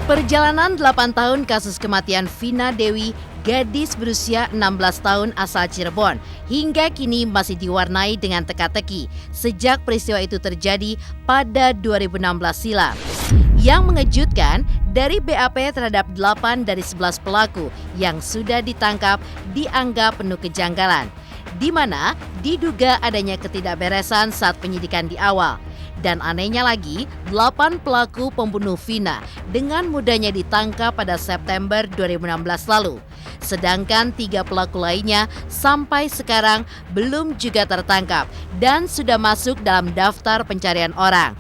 Perjalanan 8 tahun kasus kematian Vina Dewi, gadis berusia 16 tahun asal Cirebon, hingga kini masih diwarnai dengan teka-teki sejak peristiwa itu terjadi pada 2016 silam. Yang mengejutkan, dari BAP terhadap 8 dari 11 pelaku yang sudah ditangkap dianggap penuh kejanggalan, di mana diduga adanya ketidakberesan saat penyidikan di awal. Dan anehnya lagi, 8 pelaku pembunuh Vina dengan mudahnya ditangkap pada September 2016 lalu. Sedangkan 3 pelaku lainnya sampai sekarang belum juga tertangkap dan sudah masuk dalam daftar pencarian orang.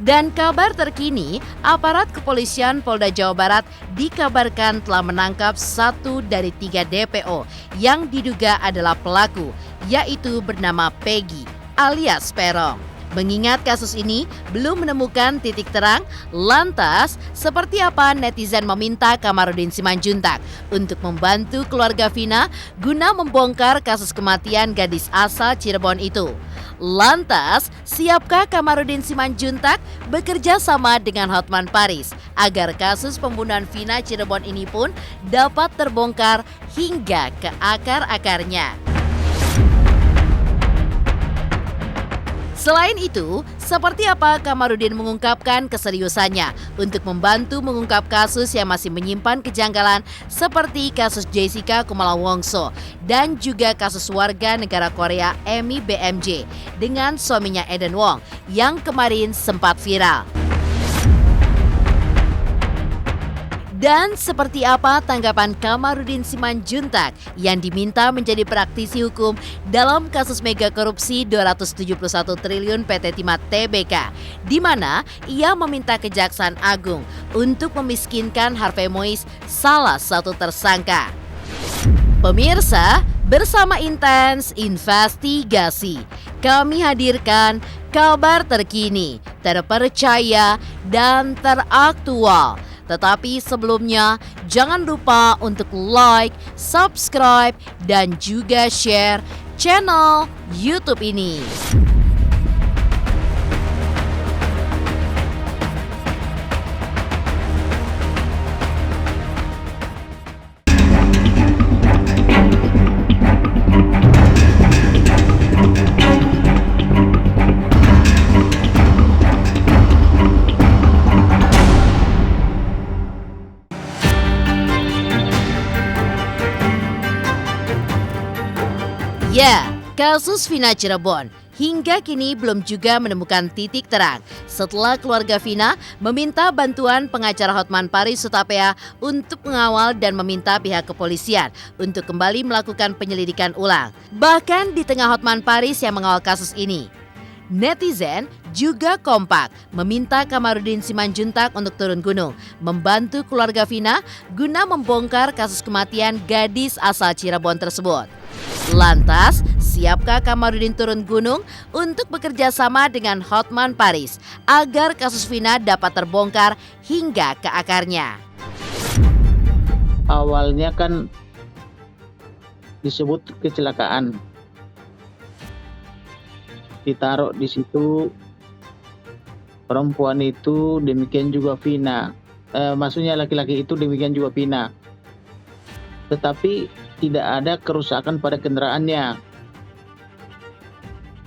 Dan kabar terkini, aparat kepolisian Polda Jawa Barat dikabarkan telah menangkap 1 dari 3 DPO yang diduga adalah pelaku, yaitu bernama Peggy alias Peron. Mengingat kasus ini belum menemukan titik terang, lantas seperti apa netizen meminta Kamarudin Simanjuntak untuk membantu keluarga Vina guna membongkar kasus kematian gadis asal Cirebon itu. Lantas, siapkah Kamarudin Simanjuntak bekerja sama dengan Hotman Paris agar kasus pembunuhan Vina Cirebon ini pun dapat terbongkar hingga ke akar-akarnya? Selain itu, seperti apa Kamarudin mengungkapkan keseriusannya untuk membantu mengungkap kasus yang masih menyimpan kejanggalan seperti kasus Jessica Kumala Wongso dan juga kasus warga negara Korea Emi BMJ dengan suaminya Eden Wong yang kemarin sempat viral. Dan seperti apa tanggapan Kamarudin Simanjuntak yang diminta menjadi praktisi hukum dalam kasus mega korupsi 271 triliun PT Timah Tbk, di mana ia meminta Kejaksaan Agung untuk memiskinkan Harvey Mois, salah satu tersangka. Pemirsa, bersama Intens Investigasi, kami hadirkan kabar terkini, terpercaya, dan teraktual. Tetapi sebelumnya, jangan lupa untuk like, subscribe, dan juga share channel YouTube ini. Ya, kasus Vina Cirebon hingga kini belum juga menemukan titik terang setelah keluarga Vina meminta bantuan pengacara Hotman Paris Hutapea untuk mengawal dan meminta pihak kepolisian untuk kembali melakukan penyelidikan ulang. Bahkan di tengah Hotman Paris yang mengawal kasus ini, netizen juga kompak meminta Kamarudin Simanjuntak untuk turun gunung membantu keluarga Vina guna membongkar kasus kematian gadis asal Cirebon tersebut. Lantas, siapkah Kamarudin turun gunung untuk bekerja sama dengan Hotman Paris agar kasus Vina dapat terbongkar hingga ke akarnya? Awalnya kan disebut kecelakaan, ditaruh di situ perempuan itu, demikian juga Vina. Maksudnya laki-laki itu, demikian juga Vina. Tetapi tidak ada kerusakan pada kendaraannya.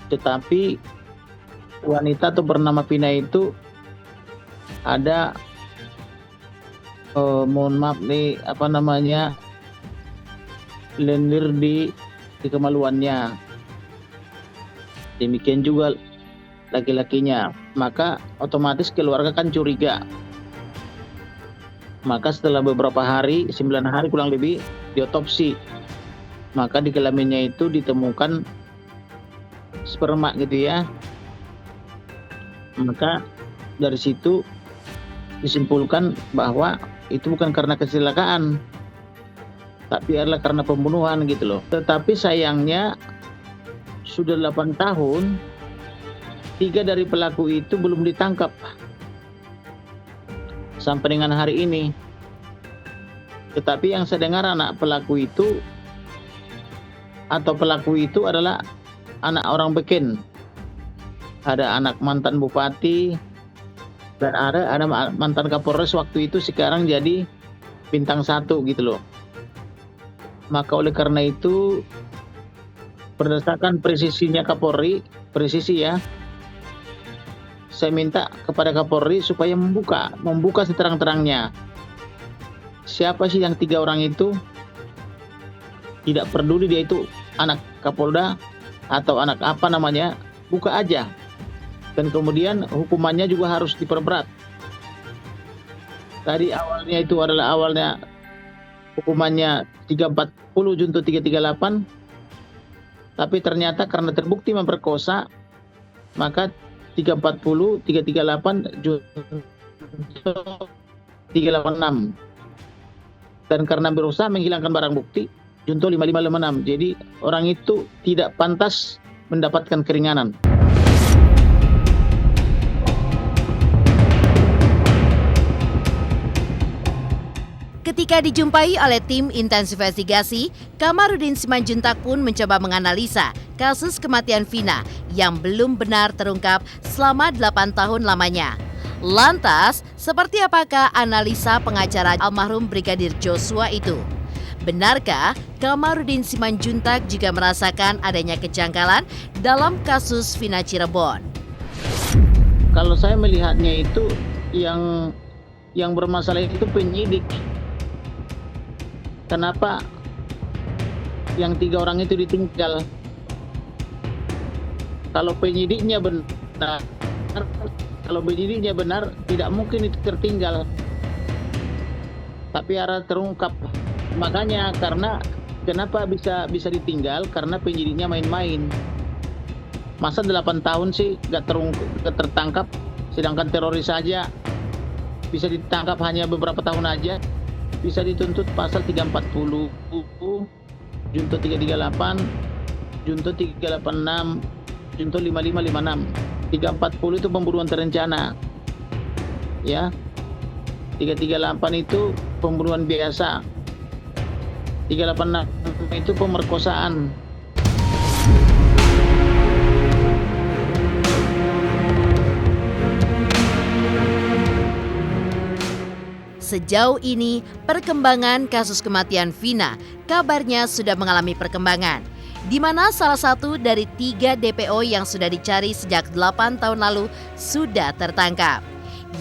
Tetapi wanita atau bernama Vina itu ada mohon maaf nih, lendir di kemaluannya. Demikian juga laki-lakinya. Maka otomatis keluarga kan curiga. Maka setelah beberapa hari, 9 hari kurang lebih, diotopsi. Maka di kelaminnya itu ditemukan sperma gitu ya. Maka dari situ disimpulkan bahwa itu bukan karena kecelakaan, tapi adalah karena pembunuhan gitu loh. Tetapi sayangnya sudah 8 tahun, 3 dari pelaku itu belum ditangkap sampai dengan hari ini. Tetapi yang saya dengar anak pelaku itu adalah anak orang beken. Ada anak mantan bupati, Dan ada mantan Kapolres waktu itu sekarang jadi bintang 1 gitu loh. Maka oleh karena itu berdasarkan presisinya Kapolri, presisi ya, saya minta kepada Kapolri supaya membuka seterang-terangnya. Siapa sih yang 3 orang itu? Tidak peduli dia itu anak Kapolda atau anak apa namanya, buka aja. Dan kemudian hukumannya juga harus diperberat. Tadi awalnya hukumannya 340 junto 338, tapi ternyata karena terbukti memperkosa, maka 340, 338 junto 386. Dan karena berusaha menghilangkan barang bukti, junto 5556. Jadi orang itu tidak pantas mendapatkan keringanan. Ketika dijumpai oleh tim intensif investigasi, Kamarudin Simanjuntak pun mencoba menganalisa kasus kematian Vina yang belum benar terungkap selama 8 tahun lamanya. Lantas, seperti apakah analisa pengacara almarhum Brigadir Joshua itu? Benarkah Kamarudin Simanjuntak juga merasakan adanya kejanggalan dalam kasus Vina Cirebon? Kalau saya melihatnya itu yang bermasalah itu penyidik. Kenapa yang 3 orang itu ditinggal? Kalau penyidiknya benar, tidak mungkin itu tertinggal. Tapi harus terungkap. Makanya kenapa bisa ditinggal? Karena penyidiknya main-main. Masa 8 tahun sih gak tertangkap, sedangkan teroris saja bisa ditangkap hanya beberapa tahun aja. Bisa dituntut pasal 340, junto 338, junto 386, junto 5556. 340 itu pembunuhan terencana. Ya. 338 itu pembunuhan biasa. 386 itu pemerkosaan. Sejauh ini, perkembangan kasus kematian Vina kabarnya sudah mengalami perkembangan, di mana salah satu dari 3 DPO yang sudah dicari sejak 8 tahun lalu sudah tertangkap.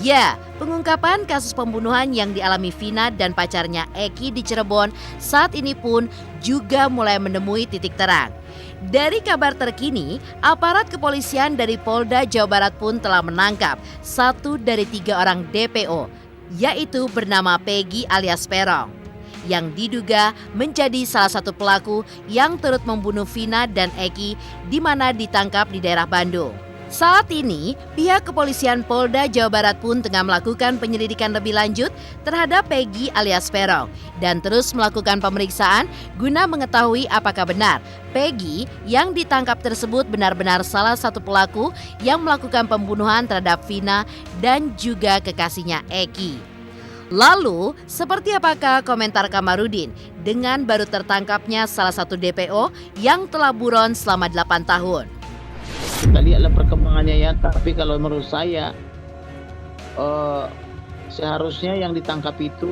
Ya, pengungkapan kasus pembunuhan yang dialami Vina dan pacarnya Eki di Cirebon saat ini pun juga mulai menemui titik terang. Dari kabar terkini, aparat kepolisian dari Polda Jawa Barat pun telah menangkap 1 dari 3 orang DPO, yaitu bernama Peggy alias Perong, yang diduga menjadi salah satu pelaku yang turut membunuh Vina dan Eki di mana ditangkap di daerah Bandung. Saat ini, pihak kepolisian Polda Jawa Barat pun tengah melakukan penyelidikan lebih lanjut terhadap Peggy alias Perong dan terus melakukan pemeriksaan guna mengetahui apakah benar Peggy yang ditangkap tersebut benar-benar salah satu pelaku yang melakukan pembunuhan terhadap Vina dan juga kekasihnya Eki. Lalu, seperti apakah komentar Kamarudin dengan baru tertangkapnya salah satu DPO yang telah buron selama 8 tahun? Kita lihatlah perkembangannya ya, tapi kalau menurut saya seharusnya yang ditangkap itu,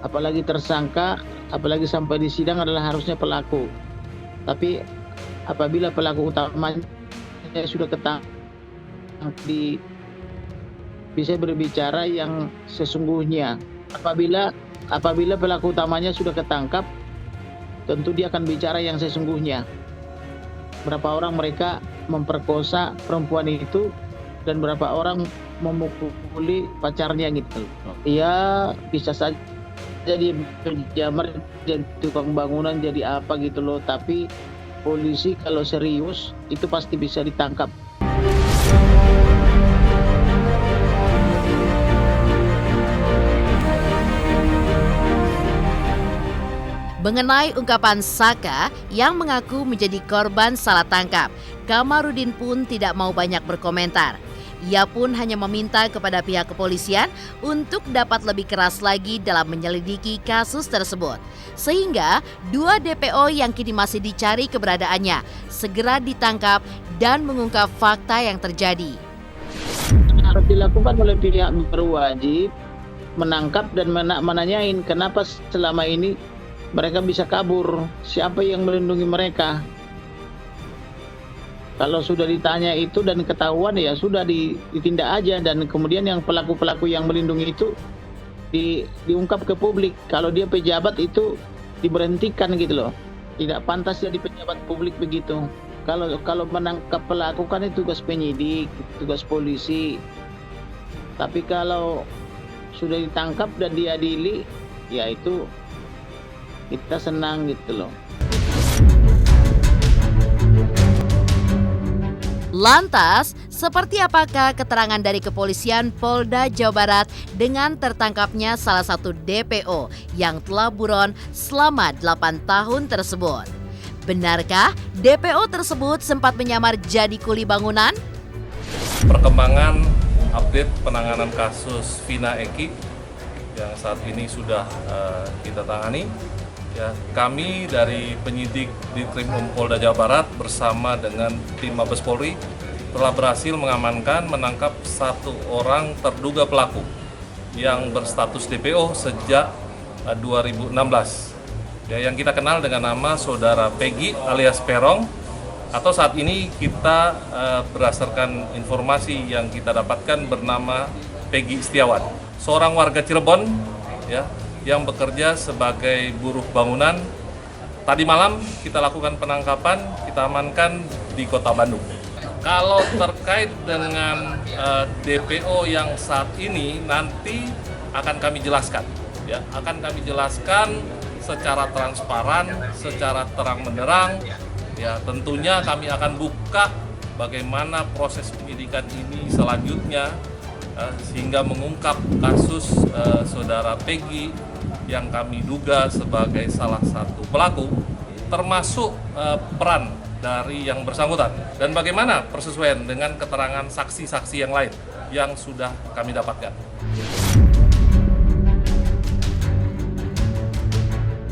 apalagi tersangka, apalagi sampai di sidang adalah harusnya pelaku. Tapi apabila pelaku utamanya sudah ketangkap, bisa berbicara yang sesungguhnya. Apabila pelaku utamanya sudah ketangkap, tentu dia akan bicara yang sesungguhnya. Berapa orang mereka memperkosa perempuan itu dan berapa orang memukuli pacarnya gitu. Ya bisa saja jadi penjamar, jadi tukang bangunan, jadi apa gitu loh. Tapi polisi kalau serius itu pasti bisa ditangkap. Mengenai ungkapan Saka yang mengaku menjadi korban salah tangkap, Kamarudin pun tidak mau banyak berkomentar. Ia pun hanya meminta kepada pihak kepolisian untuk dapat lebih keras lagi dalam menyelidiki kasus tersebut. Sehingga 2 DPO yang kini masih dicari keberadaannya segera ditangkap dan mengungkap fakta yang terjadi. harus dilakukan oleh pihak berwajib, menangkap dan menanyain kenapa selama ini mereka bisa kabur, siapa yang melindungi mereka. Kalau sudah ditanya itu dan ketahuan, ya sudah ditindak aja, dan kemudian yang pelaku-pelaku yang melindungi itu diungkap ke publik. Kalau dia pejabat itu diberhentikan gitu loh. Tidak pantas jadi pejabat publik begitu. Kalau menangkap pelaku kan itu tugas penyidik, tugas polisi. Tapi kalau sudah ditangkap dan diadili, ya itu kita senang gitu loh. Lantas, seperti apakah keterangan dari kepolisian Polda Jawa Barat dengan tertangkapnya salah satu DPO yang telah buron selama 8 tahun tersebut? Benarkah DPO tersebut sempat menyamar jadi kuli bangunan? Perkembangan update penanganan kasus Vina Eki yang saat ini sudah kita tangani. Ya, kami dari penyidik di Krimum Polda Jawa Barat bersama dengan tim Mabes Polri telah berhasil menangkap satu orang terduga pelaku yang berstatus DPO sejak 2016. Ya, yang kita kenal dengan nama Saudara Peggy alias Perong, atau saat ini kita berdasarkan informasi yang kita dapatkan bernama Peggy Setiawan, seorang warga Cirebon ya, yang bekerja sebagai buruh bangunan. Tadi malam kita lakukan penangkapan, kita amankan di Kota Bandung. Kalau terkait dengan DPO yang saat ini nanti akan kami jelaskan, ya, akan kami jelaskan secara transparan, secara terang benderang. Ya, tentunya kami akan buka bagaimana proses penyidikan ini selanjutnya sehingga mengungkap kasus Saudara Peggy yang kami duga sebagai salah satu pelaku, termasuk peran dari yang bersangkutan dan bagaimana persesuaian dengan keterangan saksi-saksi yang lain yang sudah kami dapatkan.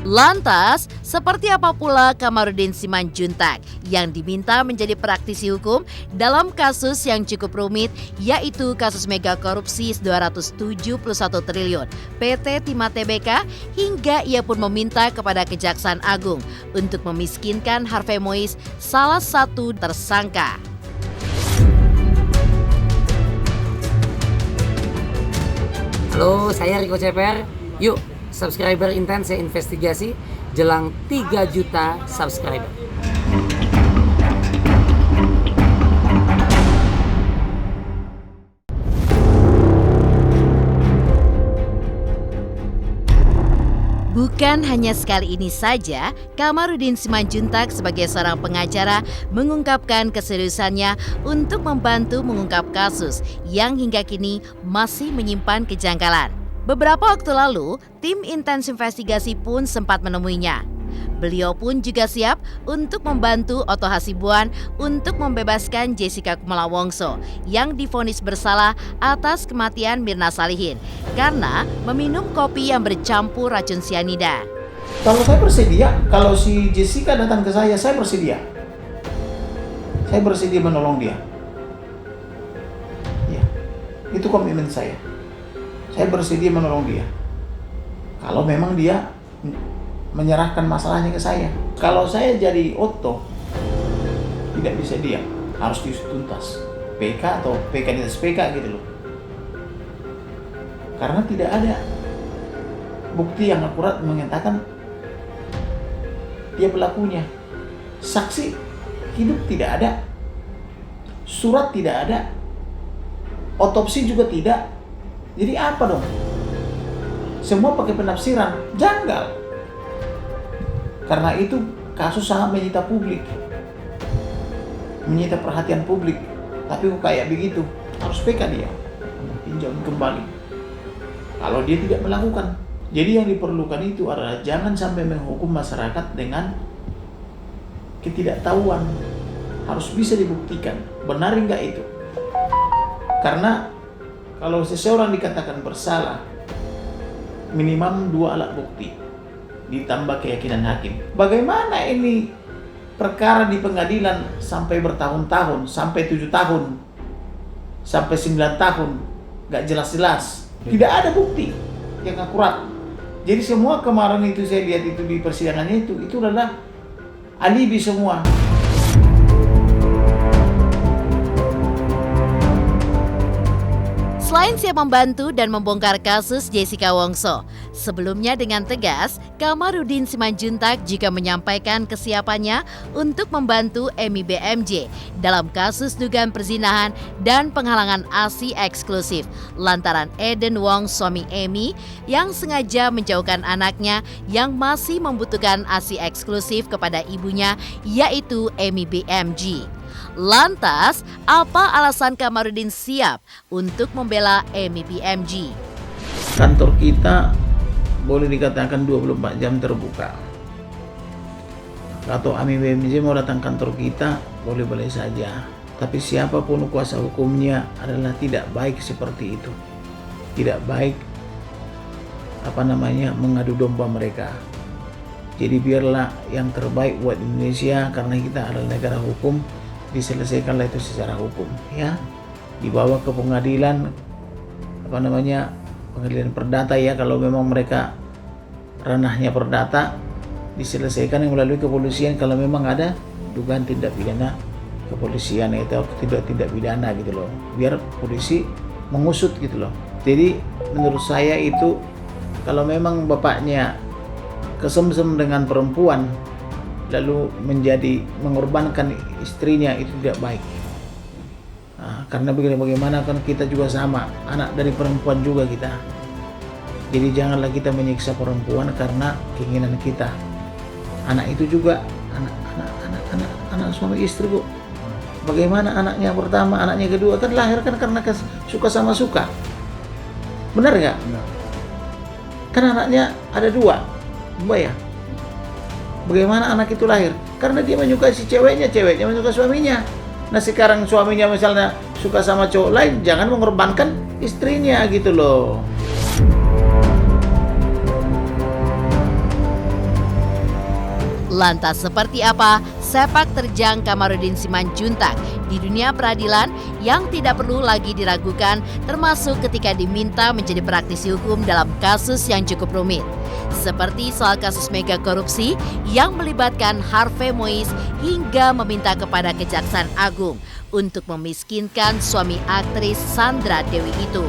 Lantas, seperti apa pula Kamarudin Simanjuntak yang diminta menjadi praktisi hukum dalam kasus yang cukup rumit, yaitu kasus mega korupsi 271 triliun PT Timah Tbk, hingga ia pun meminta kepada Kejaksaan Agung untuk memiskinkan Harvey Mois, salah satu tersangka. Halo, saya Riko CPR. Yuk, subscriber intens saya investigasi jelang 3 juta subscriber. Bukan hanya sekali ini saja, Kamarudin Simanjuntak sebagai seorang pengacara mengungkapkan keseriusannya untuk membantu mengungkap kasus yang hingga kini masih menyimpan kejanggalan. Beberapa waktu lalu, tim intens investigasi pun sempat menemuinya. Beliau pun juga siap untuk membantu Otto Hasibuan untuk membebaskan Jessica Kumala Wongso yang divonis bersalah atas kematian Mirna Salihin karena meminum kopi yang bercampur racun sianida. Kalau saya bersedia, kalau si Jessica datang ke saya bersedia. Saya bersedia menolong dia. Ya, itu komitmen saya. Saya bersedia menolong dia. Kalau memang dia menyerahkan masalahnya ke saya. Kalau saya jadi Otto, tidak bisa diam, harus dituntas. PK atau PK di atas PK gitu loh. Karena tidak ada bukti yang akurat menyatakan dia pelakunya. Saksi hidup tidak ada, surat tidak ada, otopsi juga tidak. Jadi apa dong? Semua pakai penafsiran, janggal. Karena itu kasus sangat menyita publik, menyita perhatian publik. Tapi kok kayak begitu, harus PK dia, tinjau kembali. Kalau dia tidak melakukan, jadi yang diperlukan itu adalah jangan sampai menghukum masyarakat dengan ketidaktahuan. Harus bisa dibuktikan, benar enggak itu? Karena kalau seseorang dikatakan bersalah, minimum 2 alat bukti ditambah keyakinan hakim. Bagaimana ini perkara di pengadilan sampai bertahun-tahun, sampai 7 tahun sampai 9 tahun, nggak jelas-jelas. Tidak ada bukti yang akurat. Jadi semua kemarin itu saya lihat itu di persidangannya itu adalah alibi semua. Selain siap membantu dan membongkar kasus Jessica Wongso, sebelumnya dengan tegas, Kamarudin Simanjuntak juga menyampaikan kesiapannya untuk membantu Emi BMJ dalam kasus dugaan perzinahan dan penghalangan ASI eksklusif lantaran Eden Wong, suami Emi, yang sengaja menjauhkan anaknya yang masih membutuhkan ASI eksklusif kepada ibunya, yaitu Emi BMJ. Lantas, apa alasan Kamarudin siap untuk membela Emi BMJ? Kantor kita boleh dikatakan 24 jam terbuka. Atau Emi BMJ mau datang kantor kita, boleh-boleh saja. Tapi siapapun kuasa hukumnya adalah tidak baik seperti itu. Tidak baik mengadu domba mereka. Jadi biarlah yang terbaik buat Indonesia, karena kita adalah negara hukum. Diselesaikanlah itu secara hukum, ya, dibawa ke pengadilan pengadilan perdata, ya, kalau memang mereka ranahnya perdata, diselesaikan yang melalui kepolisian kalau memang ada dugaan tindak pidana kepolisian itu tidak pidana gitu loh, biar polisi mengusut gitu loh. Jadi menurut saya itu kalau memang bapaknya kesemsem dengan perempuan lalu mengorbankan istrinya, itu tidak baik. Karena bagaimana kan kita juga sama, anak dari perempuan juga kita. Jadi janganlah kita menyiksa perempuan karena keinginan kita. Anak itu juga anak suami istri, Bu. Bagaimana anaknya pertama, anaknya kedua kan lahir kan karena suka sama suka. Benar nggak? Kan anaknya ada dua, Mbak ya. Bagaimana anak itu lahir? Karena dia menyukai si ceweknya menyukai suaminya. Nah sekarang suaminya misalnya suka sama cowok lain, jangan mengorbankan istrinya gitu loh. Lantas seperti apa sepak terjang Kamarudin Simanjuntak di dunia peradilan yang tidak perlu lagi diragukan, termasuk ketika diminta menjadi praktisi hukum dalam kasus yang cukup rumit. Seperti soal kasus mega korupsi yang melibatkan Harvey Mois hingga meminta kepada Kejaksaan Agung untuk memiskinkan suami aktris Sandra Dewi itu.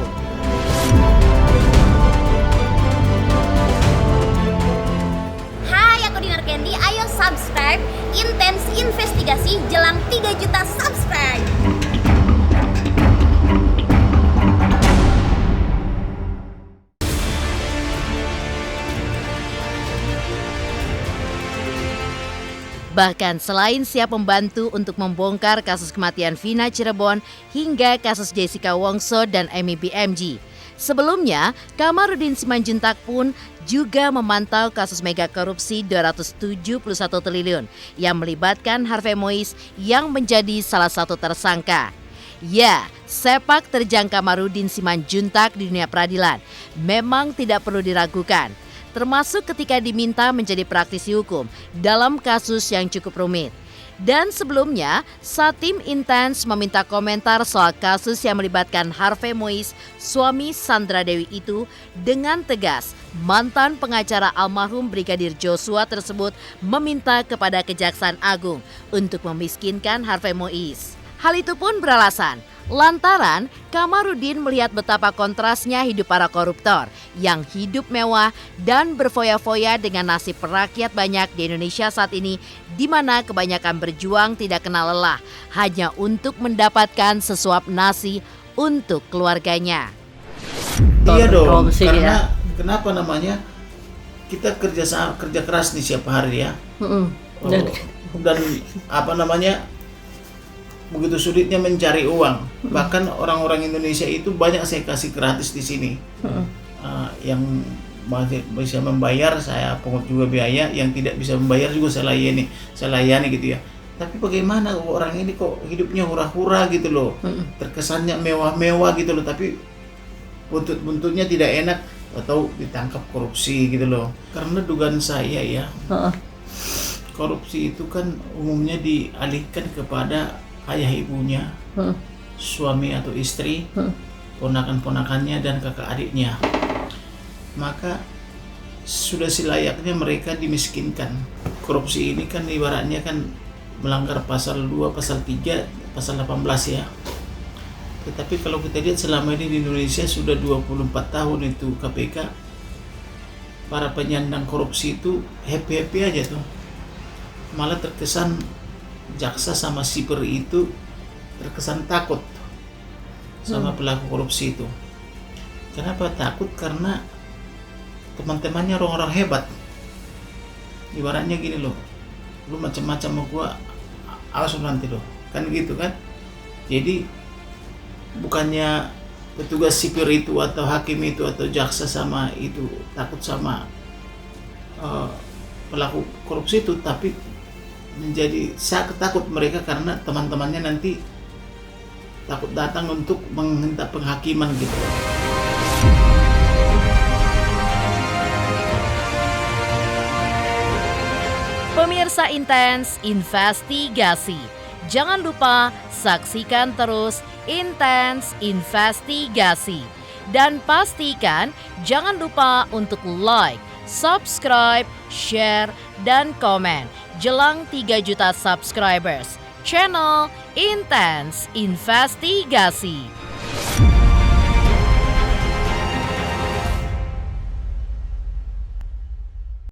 Hai, aku Dinar Candy, ayo subscribe Intens Investigasi jelang 3 juta subscribe. Bahkan selain siap membantu untuk membongkar kasus kematian Vina Cirebon hingga kasus Jessica Wongso dan Emi BMJ. Sebelumnya, Kamarudin Simanjuntak pun juga memantau kasus mega korupsi 271 triliun yang melibatkan Harvey Mois yang menjadi salah satu tersangka. Ya, sepak terjang Kamarudin Simanjuntak di dunia peradilan memang tidak perlu diragukan, termasuk ketika diminta menjadi praktisi hukum dalam kasus yang cukup rumit. Dan sebelumnya, saat tim Intens meminta komentar soal kasus yang melibatkan Harvey Mois, suami Sandra Dewi itu, dengan tegas, mantan pengacara almarhum Brigadir Joshua tersebut meminta kepada Kejaksaan Agung untuk memiskinkan Harvey Mois. Hal itu pun beralasan lantaran Kamarudin melihat betapa kontrasnya hidup para koruptor yang hidup mewah dan berfoya-foya dengan nasib rakyat banyak di Indonesia saat ini, di mana kebanyakan berjuang tidak kenal lelah hanya untuk mendapatkan sesuap nasi untuk keluarganya. Iya dong, Korupsi, karena kenapa kita kerja keras nih setiap hari ya. Dan begitu sulitnya mencari uang. Bahkan orang-orang Indonesia itu banyak saya kasih gratis di sini. Yang bisa membayar saya pungut juga biaya, yang tidak bisa membayar juga saya layani gitu ya. Tapi bagaimana orang ini kok hidupnya hura-hura gitu loh. Terkesannya mewah-mewah gitu loh, tapi buntut-buntutnya tidak enak atau ditangkap korupsi gitu loh. Karena dugaan saya ya, korupsi itu kan umumnya dialihkan kepada ayah ibunya, suami atau istri, ponakan-ponakannya dan kakak adiknya. Maka sudah selayaknya mereka dimiskinkan. Korupsi ini kan ibaratnya kan melanggar pasal 2, pasal 3, pasal 18 ya. Tetapi kalau kita lihat selama ini di Indonesia sudah 24 tahun itu KPK, para penyandang korupsi itu happy-happy aja tuh. Malah terkesan jaksa sama sipir itu terkesan takut sama pelaku korupsi itu. Kenapa takut? Karena teman-temannya orang-orang hebat. Ibaratnya gini loh, lu macam-macam sama gua, awas lu nanti loh, kan gitu kan. Jadi bukannya petugas sipir itu atau hakim itu atau jaksa sama itu takut sama pelaku korupsi itu, tapi menjadi sangat takut mereka karena teman-temannya nanti takut datang untuk meminta penghakiman gitu. Pemirsa Intens Investigasi, jangan lupa saksikan terus Intens Investigasi. Dan pastikan jangan lupa untuk like, subscribe, share, dan komen jelang 3 juta subscribers channel Intens Investigasi.